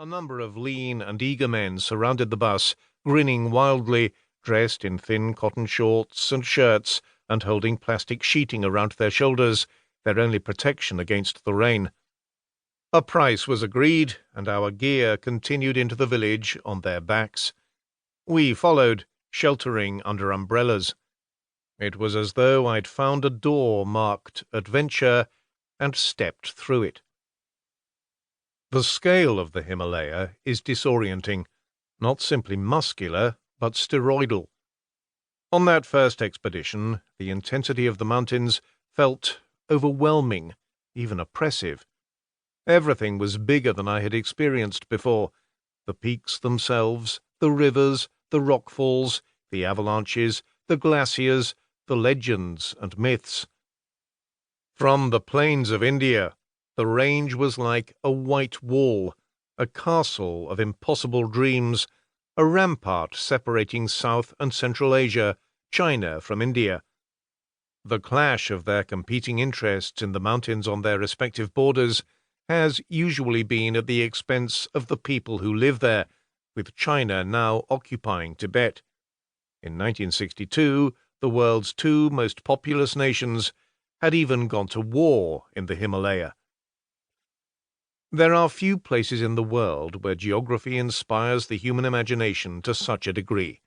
A number of lean and eager men surrounded the bus, grinning wildly, dressed in thin cotton shorts and shirts, and holding plastic sheeting around their shoulders, their only protection against the rain. A price was agreed, and our gear continued into the village on their backs. We followed, sheltering under umbrellas. It was as though I'd found a door marked Adventure and stepped through it. The scale of the Himalaya is disorienting, not simply muscular, but steroidal. On that first expedition, the intensity of the mountains felt overwhelming, even oppressive. Everything was bigger than I had experienced before. The peaks themselves, the rivers, the rockfalls, the avalanches, the glaciers, the legends and myths. From the plains of India, the range was like a white wall, a castle of impossible dreams, a rampart separating South and Central Asia, China from India. The clash of their competing interests in the mountains on their respective borders has usually been at the expense of the people who live there, with China now occupying Tibet. In 1962, the world's two most populous nations had even gone to war in the Himalaya. There are few places in the world where geography inspires the human imagination to such a degree.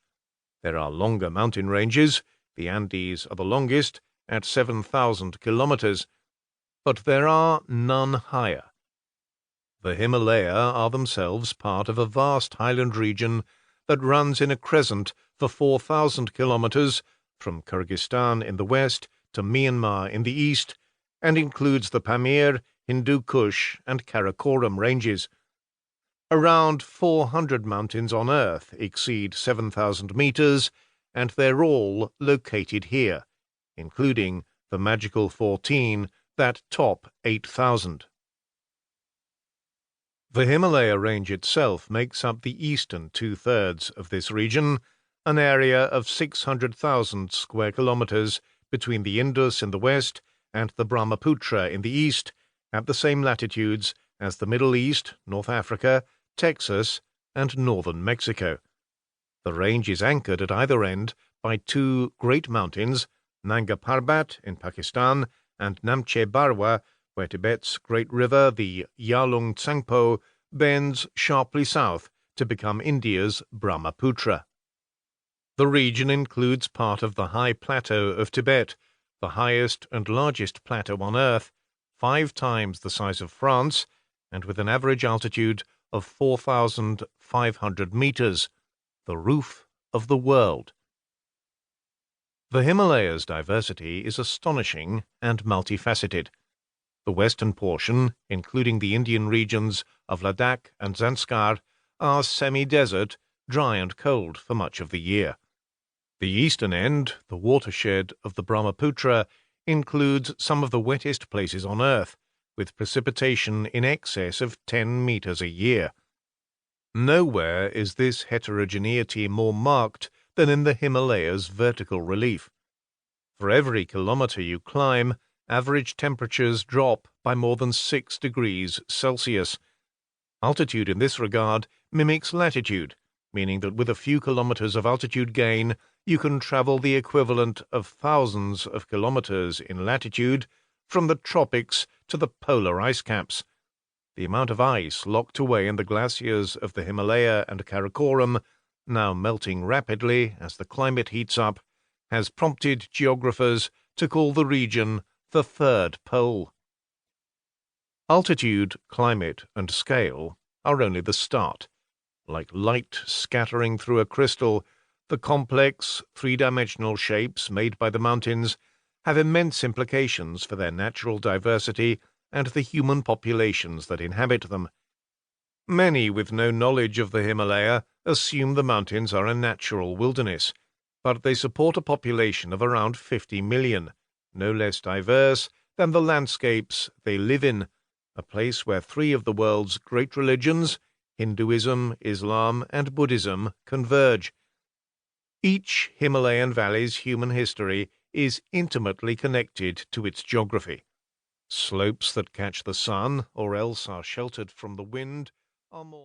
There are longer mountain ranges, the Andes are the longest, at 7,000 kilometers, but there are none higher. The Himalaya are themselves part of a vast highland region that runs in a crescent for 4,000 kilometers from Kyrgyzstan in the west to Myanmar in the east, and includes the Pamir, Hindu Kush, and Karakoram ranges. Around 400 mountains on Earth exceed 7,000 meters, and they're all located here, including the magical 14 that top 8,000. The Himalaya range itself makes up the eastern two-thirds of this region, an area of 600,000 square kilometers between the Indus in the west and the Brahmaputra in the east, at the same latitudes as the Middle East, North Africa, Texas, and northern Mexico. The range is anchored at either end by two great mountains, Nanga Parbat in Pakistan and Namche Barwa, where Tibet's great river, the Yalung Tsangpo, bends sharply south to become India's Brahmaputra. The region includes part of the high plateau of Tibet, the highest and largest plateau on Earth, 5 times the size of France, and with an average altitude of 4,500 meters, the roof of the world. The Himalaya's diversity is astonishing and multifaceted. The western portion, including the Indian regions of Ladakh and Zanskar, are semi-desert, dry and cold for much of the year. The eastern end, the watershed of the Brahmaputra, includes some of the wettest places on Earth, with precipitation in excess of 10 meters a year. Nowhere is this heterogeneity more marked than in the Himalaya's vertical relief. For every kilometer you climb, average temperatures drop by more than 6 degrees Celsius. Altitude in this regard mimics latitude, meaning that with a few kilometers of altitude gain, you can travel the equivalent of thousands of kilometers in latitude from the tropics to the polar ice caps. The amount of ice locked away in the glaciers of the Himalaya and Karakoram, now melting rapidly as the climate heats up, has prompted geographers to call the region the third pole. Altitude, climate, and scale are only the start. Like light scattering through a crystal, the complex, three-dimensional shapes made by the mountains have immense implications for their natural diversity and the human populations that inhabit them. Many with no knowledge of the Himalaya assume the mountains are a natural wilderness, but they support a population of around 50 million, no less diverse than the landscapes they live in, a place where 3 of the world's great religions, Hinduism, Islam, and Buddhism, converge. Each Himalayan valley's human history is intimately connected to its geography. Slopes that catch the sun, or else are sheltered from the wind, are more